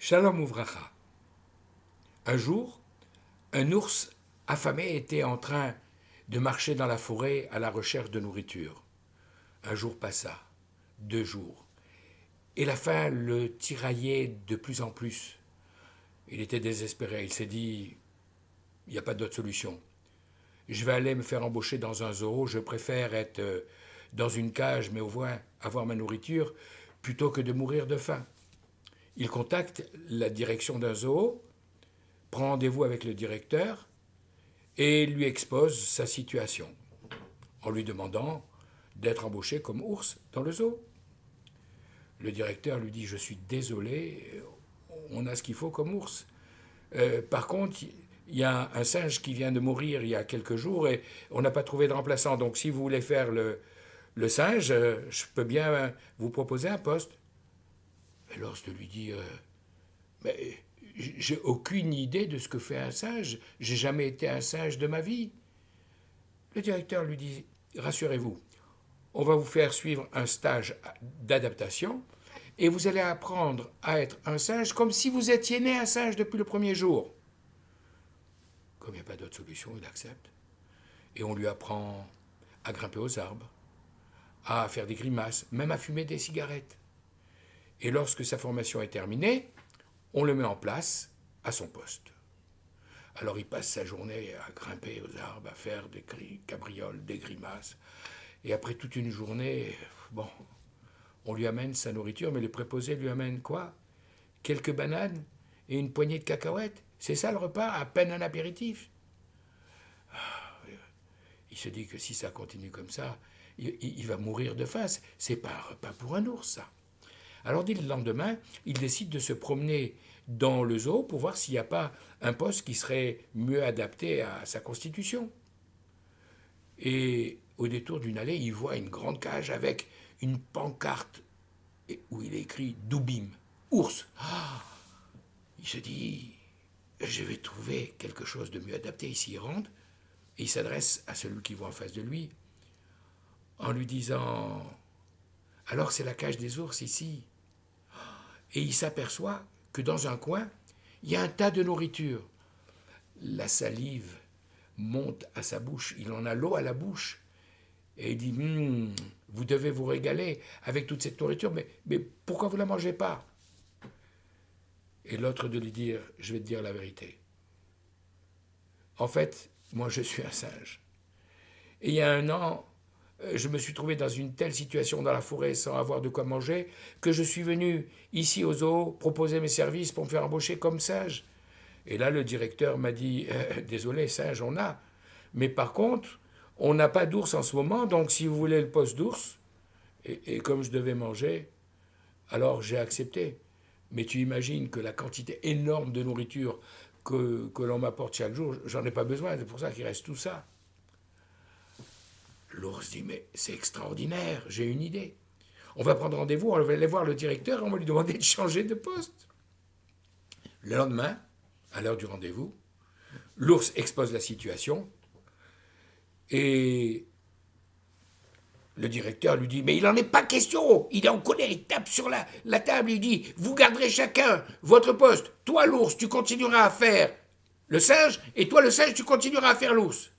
Shalom Ouvracha. Un jour, un ours affamé était en train de marcher dans la forêt à la recherche de nourriture. Un jour passa, 2 jours, et la faim le tiraillait de plus en plus. Il était désespéré, il s'est dit, il n'y a pas d'autre solution. Je vais aller me faire embaucher dans un zoo, je préfère être dans une cage, mais au moins avoir ma nourriture, plutôt que de mourir de faim. Il contacte la direction d'un zoo, prend rendez-vous avec le directeur et lui expose sa situation en lui demandant d'être embauché comme ours dans le zoo. Le directeur lui dit « Je suis désolé, on a ce qu'il faut comme ours. Par contre, il y a un singe qui vient de mourir il y a quelques jours et on n'a pas trouvé de remplaçant. Donc si vous voulez faire le singe, je peux bien vous proposer un poste. » Et l'ours lui dit mais j'ai aucune idée de ce que fait un singe. J'ai jamais été un singe de ma vie. Le directeur lui dit rassurez-vous, on va vous faire suivre un stage d'adaptation et vous allez apprendre à être un singe comme si vous étiez né un singe depuis le premier jour. Comme il n'y a pas d'autre solution, il accepte. Et on lui apprend à grimper aux arbres, à faire des grimaces, même à fumer des cigarettes. Et lorsque sa formation est terminée, on le met en place à son poste. Alors il passe sa journée à grimper aux arbres, à faire des cabrioles, des grimaces. Et après toute une journée, on lui amène sa nourriture, mais le préposé lui amène quoi? Quelques bananes et une poignée de cacahuètes. C'est ça le repas, à peine un apéritif. Il se dit que si ça continue comme ça, il va mourir de faim. C'est pas un repas pour un ours, ça. Alors dès le lendemain, il décide de se promener dans le zoo pour voir s'il n'y a pas un poste qui serait mieux adapté à sa constitution. Et au détour d'une allée, il voit une grande cage avec une pancarte où il est écrit « Doubim », ours. Il se dit « Je vais trouver quelque chose de mieux adapté ». Il s'y rend et il s'adresse à celui qui voit en face de lui en lui disant « Alors c'est la cage des ours ici ». Et il s'aperçoit que dans un coin, il y a un tas de nourriture. La salive monte à sa bouche, il en a l'eau à la bouche. Et il dit vous devez vous régaler avec toute cette nourriture, mais pourquoi vous ne la mangez pas? Et l'autre de lui dire je vais te dire la vérité. En fait, moi je suis un singe. Et il y a un an, je me suis trouvé dans une telle situation dans la forêt sans avoir de quoi manger que je suis venu ici au zoo proposer mes services pour me faire embaucher comme singe. Et là, le directeur m'a dit désolé, singe, on a. Mais par contre, on n'a pas d'ours en ce moment, donc si vous voulez le poste d'ours, et comme je devais manger, alors j'ai accepté. Mais tu imagines que la quantité énorme de nourriture que l'on m'apporte chaque jour, j'en ai pas besoin, c'est pour ça qu'il reste tout ça. L'ours dit, mais c'est extraordinaire, j'ai une idée. On va prendre rendez-vous, on va aller voir le directeur et on va lui demander de changer de poste. Le lendemain, à l'heure du rendez-vous, l'ours expose la situation et le directeur lui dit, mais il n'en est pas question. Il est en colère, il tape sur la table, il dit, vous garderez chacun votre poste. Toi, l'ours, tu continueras à faire le singe et toi, le singe, tu continueras à faire l'ours.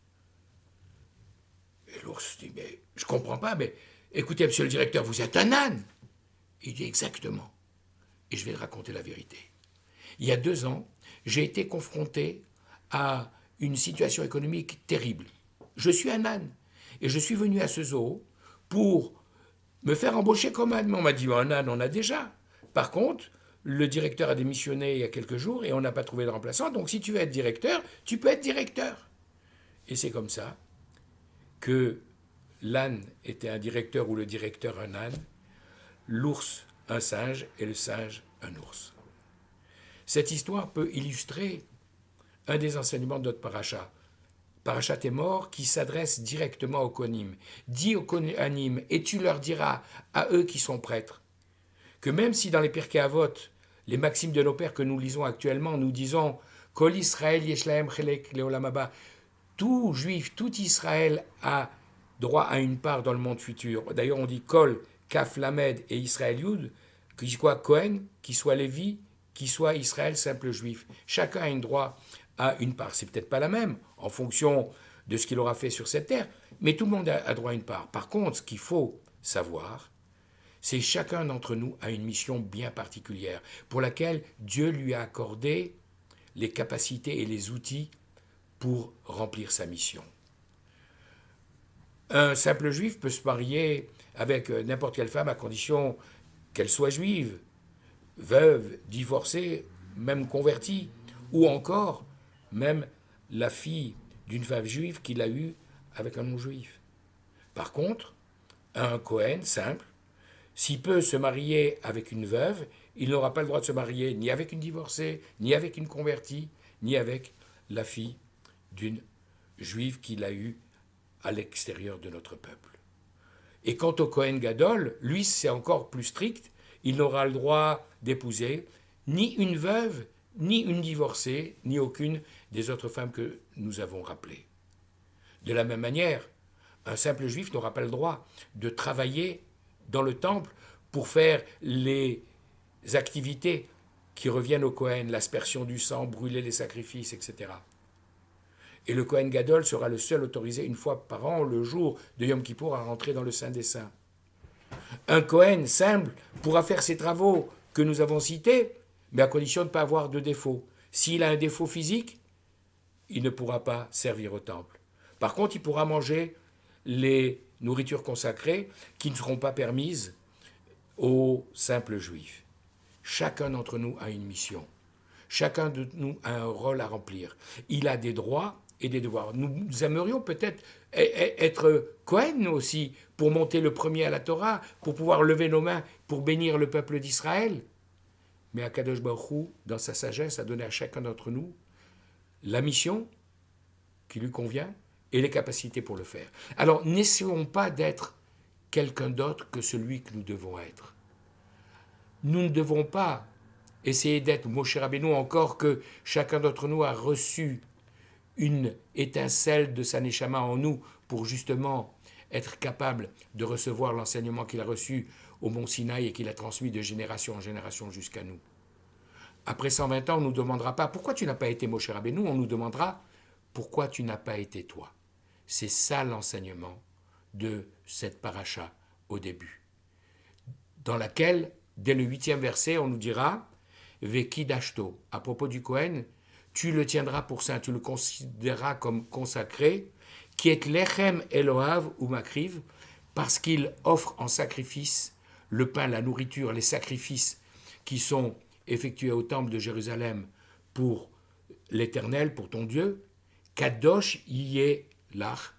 Et l'ours dit, mais je ne comprends pas, mais écoutez, monsieur le directeur, vous êtes un âne. Il dit exactement. Et je vais raconter la vérité. Il y a 2 ans, j'ai été confronté à une situation économique terrible. Je suis un âne. Et je suis venu à ce zoo pour me faire embaucher comme âne. Mais on m'a dit, un âne, on a déjà. Par contre, le directeur a démissionné il y a quelques jours et on n'a pas trouvé de remplaçant. Donc si tu veux être directeur, tu peux être directeur. Et c'est comme ça que l'âne était un directeur ou le directeur un âne, l'ours un singe et le singe un ours. Cette histoire peut illustrer un des enseignements de notre paracha. Parachat est mort qui s'adresse directement aux Kohanim. Dis aux Kohanim et tu leur diras à eux qui sont prêtres que même si dans les Pirkei Avot, les maximes de nos pères que nous lisons actuellement, nous disons Kol Israël yesh lahem chelek leolam haba, tout juif, tout Israël a droit à une part dans le monde futur. D'ailleurs, on dit Kol, Kaf, Lamed et Israël Yud, qui soit Kohen, qui soit Lévi qu'il soit Israël simple juif. Chacun a un droit à une part. C'est peut-être pas la même, en fonction de ce qu'il aura fait sur cette terre, mais tout le monde a droit à une part. Par contre, ce qu'il faut savoir, c'est que chacun d'entre nous a une mission bien particulière, pour laquelle Dieu lui a accordé les capacités et les outils pour remplir sa mission. Un simple juif peut se marier avec n'importe quelle femme à condition qu'elle soit juive, veuve, divorcée, même convertie, ou encore même la fille d'une femme juive qu'il a eue avec un non-juif. Par contre, un Cohen simple, s'il peut se marier avec une veuve, il n'aura pas le droit de se marier ni avec une divorcée, ni avec une convertie, ni avec la fille d'une juive qu'il a eue à l'extérieur de notre peuple. Et quant au Cohen Gadol, lui, c'est encore plus strict. Il n'aura le droit d'épouser ni une veuve, ni une divorcée, ni aucune des autres femmes que nous avons rappelées. De la même manière, un simple juif n'aura pas le droit de travailler dans le temple pour faire les activités qui reviennent au Cohen, l'aspersion du sang, brûler les sacrifices, etc. Et le Cohen Gadol sera le seul autorisé une fois par an, le jour de Yom Kippour, à rentrer dans le Saint des Saints. Un Cohen simple pourra faire ces travaux que nous avons cités, mais à condition de ne pas avoir de défaut. S'il a un défaut physique, il ne pourra pas servir au temple. Par contre, il pourra manger les nourritures consacrées qui ne seront pas permises aux simples juifs. Chacun d'entre nous a une mission. Chacun de nous a un rôle à remplir. Il a des droits et des devoirs. Nous aimerions peut-être être Cohen aussi, pour monter le premier à la Torah, pour pouvoir lever nos mains, pour bénir le peuple d'Israël. Mais Akadosh Baruch Hu, dans sa sagesse, a donné à chacun d'entre nous la mission qui lui convient et les capacités pour le faire. Alors, n'essayons pas d'être quelqu'un d'autre que celui que nous devons être. Nous ne devons pas essayer d'être Moshe Rabbeinu, encore que chacun d'entre nous a reçu une étincelle de sa Neshama en nous pour justement être capable de recevoir l'enseignement qu'il a reçu au Mont Sinaï et qu'il a transmis de génération en génération jusqu'à nous. Après 120 ans, on ne nous demandera pas pourquoi tu n'as pas été Moshe Rabbeinu, on nous demandera pourquoi tu n'as pas été toi. C'est ça l'enseignement de cette paracha au début, dans laquelle, dès le 8e verset, on nous dira Veki dashto, à propos du Kohen, tu le tiendras pour saint, tu le considéreras comme consacré, qui est lechem Elohav ou makriv, parce qu'il offre en sacrifice le pain, la nourriture, les sacrifices qui sont effectués au temple de Jérusalem pour l'Éternel, pour ton Dieu, kadosh yeh lach,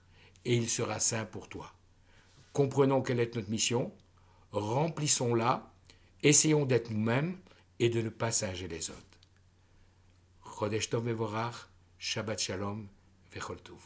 et il sera saint pour toi. Comprenons quelle est notre mission, remplissons-la, essayons d'être nous-mêmes et de ne pas singer les autres. Chodesh Tov Mevorach, Shabbat Shalom, Vechol Tov.